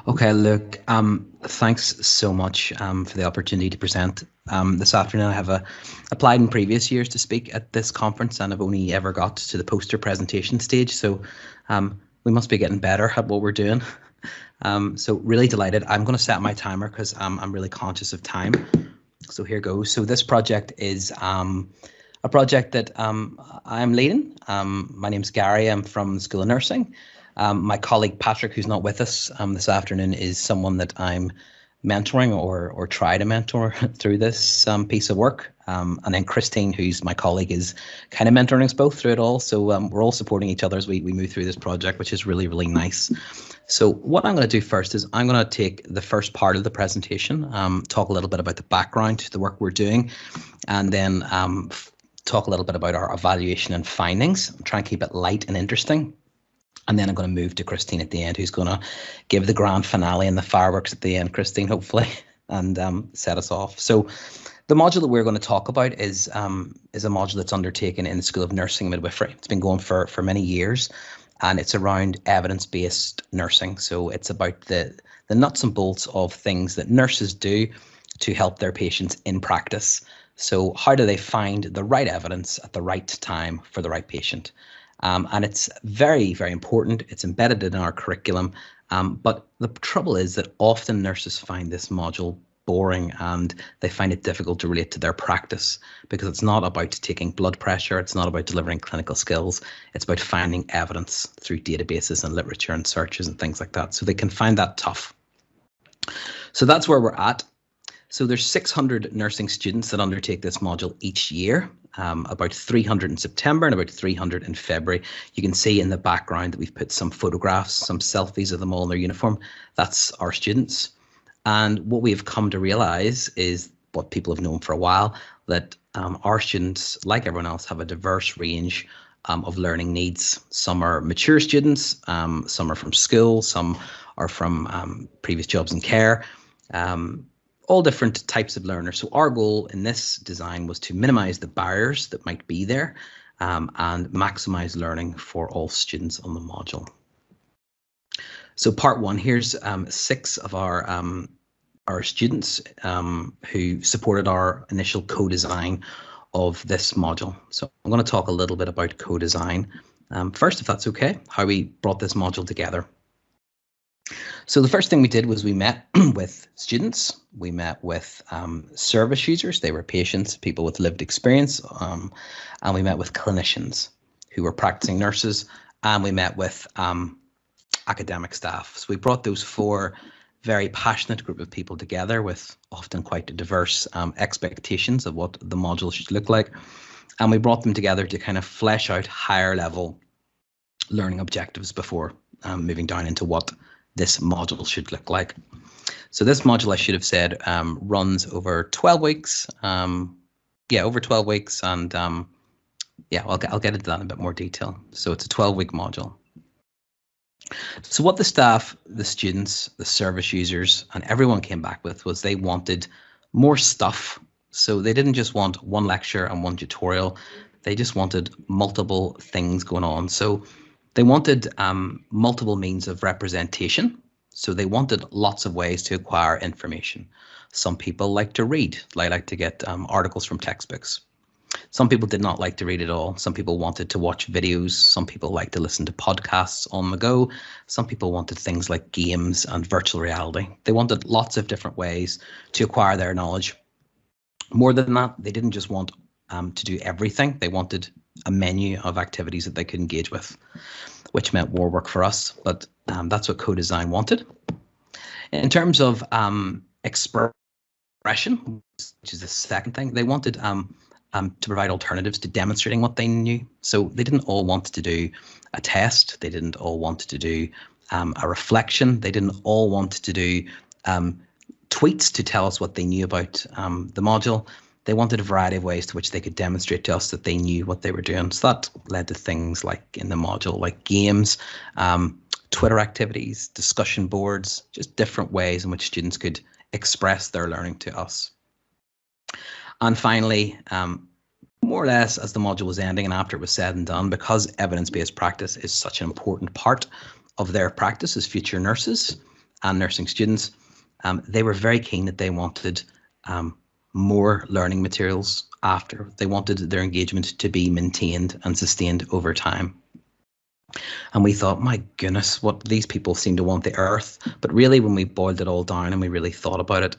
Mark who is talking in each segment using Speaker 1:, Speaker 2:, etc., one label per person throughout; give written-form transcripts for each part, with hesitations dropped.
Speaker 1: Okay, look, thanks so much for the opportunity to present this afternoon. I have applied in previous years to speak at this conference, and I've only ever got to the poster presentation stage. So we must be getting better at what we're doing. So really delighted. I'm going to set my timer because I'm really conscious of time. So here goes. So this project is a project that I'm leading. My name's Gary. I'm from the School of Nursing. My colleague Patrick, who's not with us this afternoon, is someone that I'm mentoring or try to mentor through this piece of work. And then Christine, who's my colleague, is kind of mentoring us both through it all. So we're all supporting each other as we move through this project, which is really, really nice. So what I'm going to do first is I'm going to take the first part of the presentation, talk a little bit about the background to the work we're doing, and then talk a little bit about our evaluation and findings, try and keep it light and interesting. And then I'm going to move to Christine at the end, who's going to give the grand finale and the fireworks at the end, Christine, hopefully, and set us off. So the module that we're going to talk about is a module that's undertaken in the School of Nursing and Midwifery. It's been going for many years, and it's around evidence-based nursing. So it's about the nuts and bolts of things that nurses do to help their patients in practice. So how do they find the right evidence at the right time for the right patient? And it's very, very important. It's embedded in our curriculum. But the trouble is that often nurses find this module boring and they find it difficult to relate to their practice because it's not about taking blood pressure. It's not about delivering clinical skills. It's about finding evidence through databases and literature and searches and things like that. So they can find that tough. So that's where we're at. So there's 600 nursing students that undertake this module each year, about 300 in September and about 300 in February. You can see in the background that we've put some photographs, some selfies of them all in their uniform. That's our students. And what we've come to realize is what people have known for a while, that our students, like everyone else, have a diverse range of learning needs. Some are mature students, some are from school, some are from previous jobs in care. All different types of learners. So our goal in this design was to minimize the barriers that might be there and maximize learning for all students on the module. So part one, here's 6 of our students who supported our initial co-design of this module. So I'm going to talk a little bit about co-design. First, if that's okay, how we brought this module together. So the first thing we did was we met with students, we met with service users, they were patients, people with lived experience, and we met with clinicians who were practicing nurses, and we met with academic staff. So we brought those 4 very passionate group of people together with often quite diverse expectations of what the module should look like. And we brought them together to kind of flesh out higher level learning objectives before moving down into what this module should look like. So this module, I should have said, runs over 12 weeks. Over 12 weeks. And I'll get into that in a bit more detail. So it's a 12-week module. So what the staff, the students, the service users, and everyone came back with was they wanted more stuff. So they didn't just want one lecture and one tutorial. They just wanted multiple things going on. So they wanted multiple means of representation. So they wanted lots of ways to acquire information. Some people like to read. They like to get articles from textbooks. Some people did not like to read at all. Some people wanted to watch videos. Some people like to listen to podcasts on the go. Some people wanted things like games and virtual reality. They wanted lots of different ways to acquire their knowledge. More than that, they didn't just want to do everything. They wanted a menu of activities that they could engage with, which meant more work for us, but that's what co-design wanted. In terms of expression, which is the second thing, they wanted to provide alternatives to demonstrating what they knew. So they didn't all want to do a test. They didn't all want to do a reflection. They didn't all want to do tweets to tell us what they knew about the module. They wanted a variety of ways to which they could demonstrate to us that they knew what they were doing. So that led to things like in the module, like games, Twitter activities, discussion boards, just different ways in which students could express their learning to us. And finally, more or less as the module was ending and after it was said and done, because evidence-based practice is such an important part of their practice as future nurses, and nursing students, they were very keen that they wanted more learning materials after. They wanted their engagement to be maintained and sustained over time. And we thought, my goodness, what these people seem to want the earth. But really, when we boiled it all down and we really thought about it,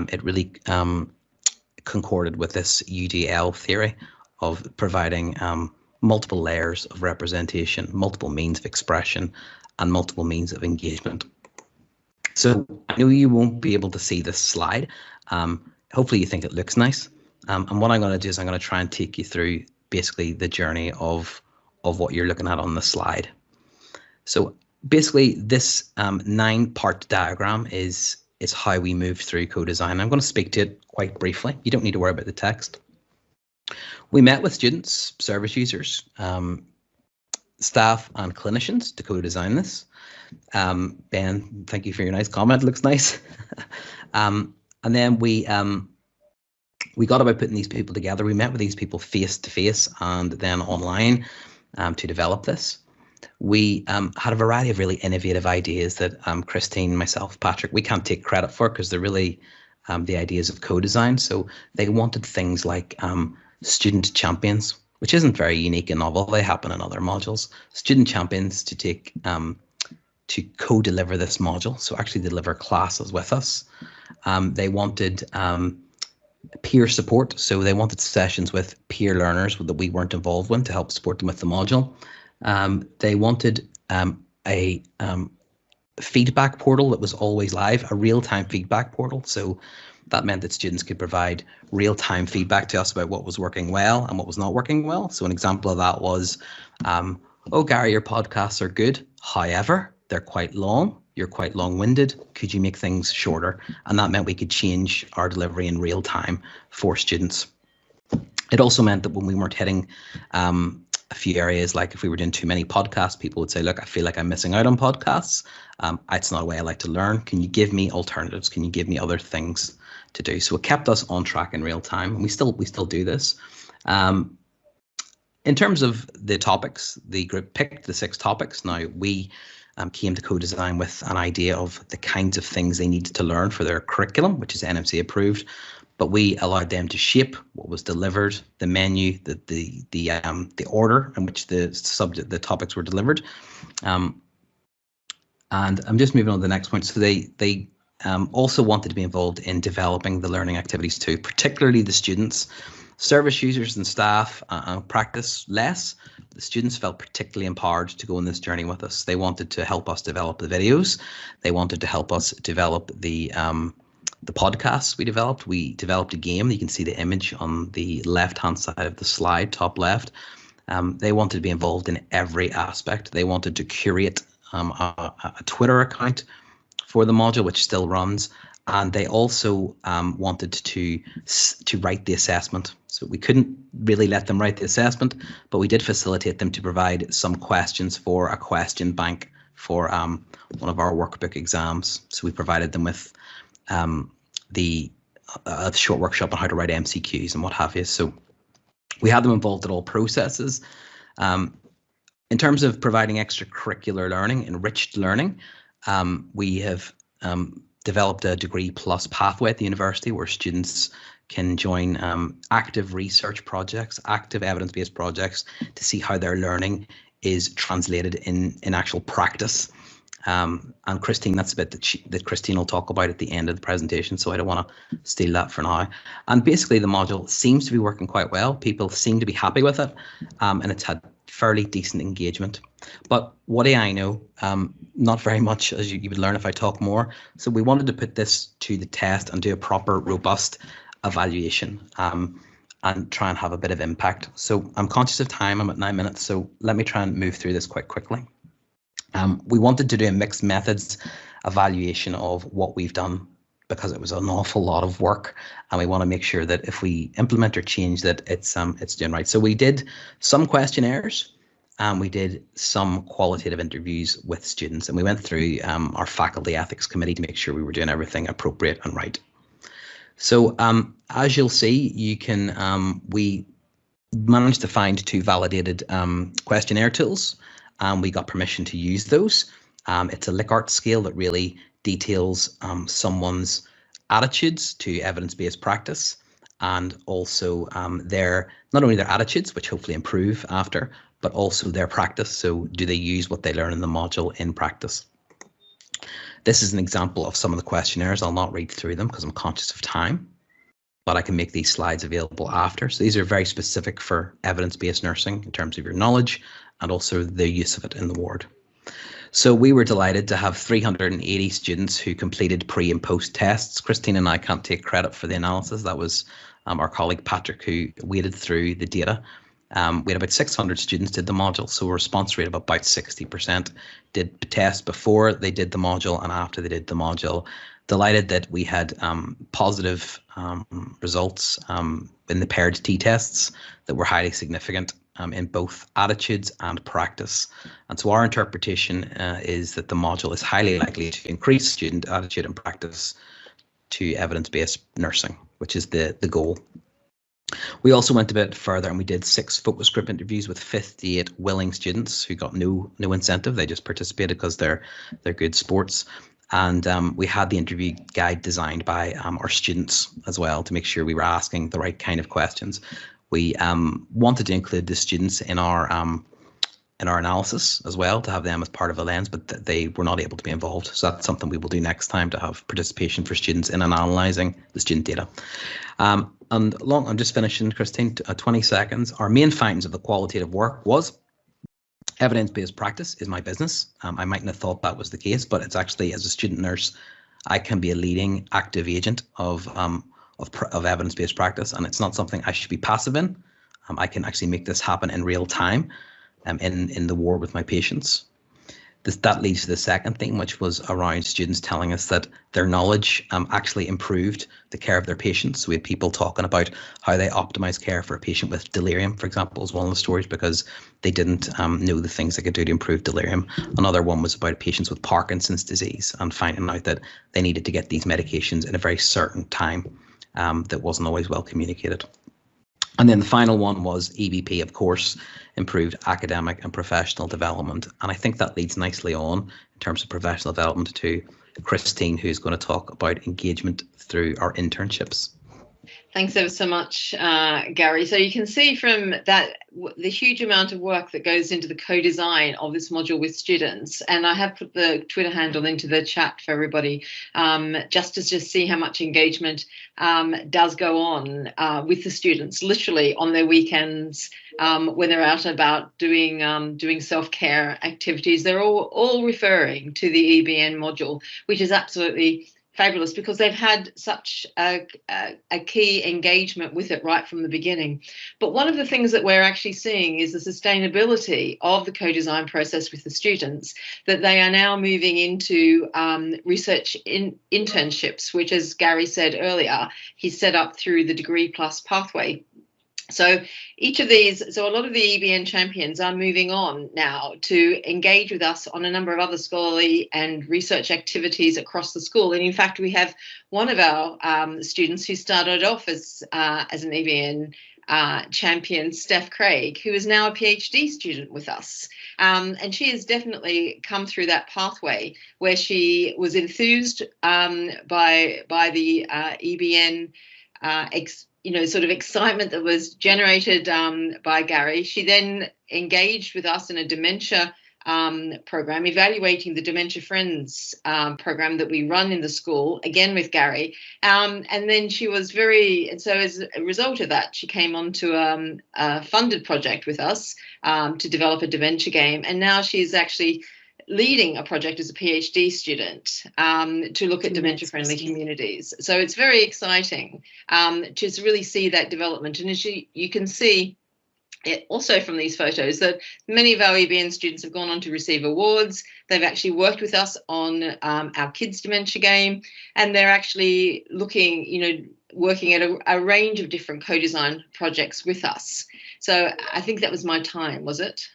Speaker 1: it really concorded with this UDL theory of providing multiple layers of representation, multiple means of expression, and multiple means of engagement. So I know you won't be able to see this slide. Hopefully you think it looks nice. And what I'm going to do is I'm going to try and take you through basically the journey of what you're looking at on the slide. So basically this 9-part diagram is how we move through co-design. I'm going to speak to it quite briefly. You don't need to worry about the text. We met with students, service users, staff and clinicians to co-design this. Ben, thank you for your nice comment. It looks nice. And then we got about putting these people together. We met with these people face to face and then online to develop this. We had a variety of really innovative ideas that Christine, myself, Patrick, we can't take credit for because they're really the ideas of co-design. So they wanted things like student champions, which isn't very unique and novel. They happen in other modules. Student champions to take to co-deliver this module, so actually deliver classes with us. They wanted peer support, so they wanted sessions with peer learners that we weren't involved with to help support them with the module. They wanted a feedback portal that was always live, a real-time feedback portal. So that meant that students could provide real-time feedback to us about what was working well and what was not working well. So an example of that was, oh, Gary, your podcasts are good. However, they're quite long. You're quite long-winded. Could you make things shorter? And that meant we could change our delivery in real time for students. It also meant that when we weren't hitting a few areas, like if we were doing too many podcasts, people would say, look, I feel like I'm missing out on podcasts. It's not a way I like to learn. Can you give me alternatives? Can you give me other things to do? So it kept us on track in real time. And we still do this. In terms of the topics, the group picked the 6 topics. Now we came to co-design with an idea of the kinds of things they needed to learn for their curriculum, which is NMC approved. But we allowed them to shape what was delivered, the menu, the order in which the topics were delivered. And I'm just moving on to the next point. So they also wanted to be involved in developing the learning activities too, particularly the students. Service users and staff practice less. The students felt particularly empowered to go on this journey with us. They wanted to help us develop the videos. They wanted to help us develop the podcasts we developed. We developed a game. You can see the image on the left-hand side of the slide, top left. They wanted to be involved in every aspect. They wanted to curate a Twitter account for the module, which still runs. And they also wanted to write the assessment. So we couldn't really let them write the assessment, but we did facilitate them to provide some questions for a question bank for one of our workbook exams. So we provided them with the short workshop on how to write MCQs and what have you. So we had them involved in all processes. In terms of providing extracurricular learning, enriched learning, we have developed a degree plus pathway at the university where students can join active research projects, active evidence-based projects to see how their learning is translated in actual practice. And Christine, that's a bit that Christine will talk about at the end of the presentation, so I don't want to steal that for now. And basically the module seems to be working quite well. People seem to be happy with it, and it's had fairly decent engagement. But what do I know? Not very much, as you would learn if I talk more. So we wanted to put this to the test and do a proper, robust evaluation and try and have a bit of impact. So I'm conscious of time. I'm at 9 minutes, so let me try and move through this quite quickly. We wanted to do a mixed methods evaluation of what we've done because it was an awful lot of work, and we want to make sure that if we implement or change that it's doing right. So we did some questionnaires and we did some qualitative interviews with students, and we went through our faculty ethics committee to make sure we were doing everything appropriate and right. So as you'll see, you can we managed to find 2 validated questionnaire tools, and we got permission to use those. It's a Likert scale that really details someone's attitudes to evidence-based practice, and also not only their attitudes, which hopefully improve after, but also their practice. So do they use what they learn in the module in practice? This is an example of some of the questionnaires. I'll not read through them because I'm conscious of time, but I can make these slides available after. So these are very specific for evidence-based nursing in terms of your knowledge and also the use of it in the ward. So we were delighted to have 380 students who completed pre and post tests. Christine and I can't take credit for the analysis. That was our colleague Patrick who waded through the data. We had about 600 students did the module, so a response rate of about 60% did the test before they did the module and after they did the module. Delighted that we had positive results in the paired t-tests that were highly significant in both attitudes and practice. And so our interpretation is that the module is highly likely to increase student attitude and practice to evidence-based nursing, which is the goal. We also went a bit further and we did 6 focus group interviews with 58 willing students who got no incentive. They just participated because they're good sports. And we had the interview guide designed by our students as well to make sure we were asking the right kind of questions. We wanted to include the students in our analysis as well, to have them as part of a lens, but they were not able to be involved. So that's something we will do next time, to have participation for students in analysing the student data. I'm just finishing, Christine, 20 seconds. Our main findings of the qualitative work was evidence-based practice is my business. I mightn't have thought that was the case, but it's actually, as a student nurse, I can be a leading active agent of evidence-based practice, and it's not something I should be passive in. I can actually make this happen in real time in the ward with my patients. That leads to the second thing, which was around students telling us that their knowledge actually improved the care of their patients. So we had people talking about how they optimize care for a patient with delirium, for example, is one of the stories, because they didn't know the things they could do to improve delirium. Another one was about patients with Parkinson's disease and finding out that they needed to get these medications in a very certain time that wasn't always well communicated. And then the final one was EBP, of course, improved academic and professional development. And I think that leads nicely on in terms of professional development to Christine, who's going to talk about engagement through our internships.
Speaker 2: Thanks ever so much, Gary. So you can see from that the huge amount of work that goes into the co-design of this module with students. And I have put the Twitter handle into the chat for everybody, just to see how much engagement does go on with the students, literally on their weekends, when they're out and about doing self-care activities. They're all referring to the EBN module, which is absolutely fabulous, because they've had such a key engagement with it right from the beginning. But one of the things that we're actually seeing is the sustainability of the co-design process with the students, that they are now moving into research internships, which, as Gary said earlier, he's set up through the Degree Plus pathway. So each of these, so a lot of the EBN champions are moving on now to engage with us on a number of other scholarly and research activities across the school. And in fact, we have one of our students who started off as an EBN champion, Steph Craig, who is now a PhD student with us. And she has definitely come through that pathway where she was enthused by the EBN sort of excitement that was generated by Gary. She then engaged with us in a dementia program, evaluating the Dementia Friends program that we run in the school, again with Gary. And then she was so as a result of that, she came on to a funded project with us to develop a dementia game. And now she's actually leading a project as a PhD student to look at dementia-friendly communities. So it's very exciting to really see that development. And as you can see it also from these photos, that many of our EBN students have gone on to receive awards. They've actually worked with us on our kids' dementia game, and they're actually working at a range of different co-design projects with us. So I think that was my time, was it?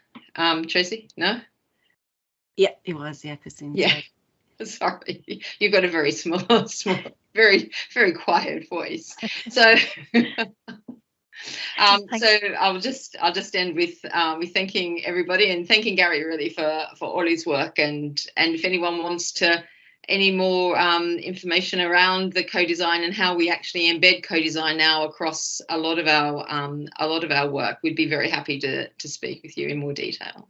Speaker 2: Tracy, no?
Speaker 3: Yeah, it was. Yeah, Christine.
Speaker 2: Yeah, sorry. You've got a very small, very, very quiet voice. So So I'll just end with thanking everybody and thanking Gary really for all his work, and if anyone wants any more information around the co-design and how we actually embed co-design now across a lot of our work, we'd be very happy to speak with you in more detail.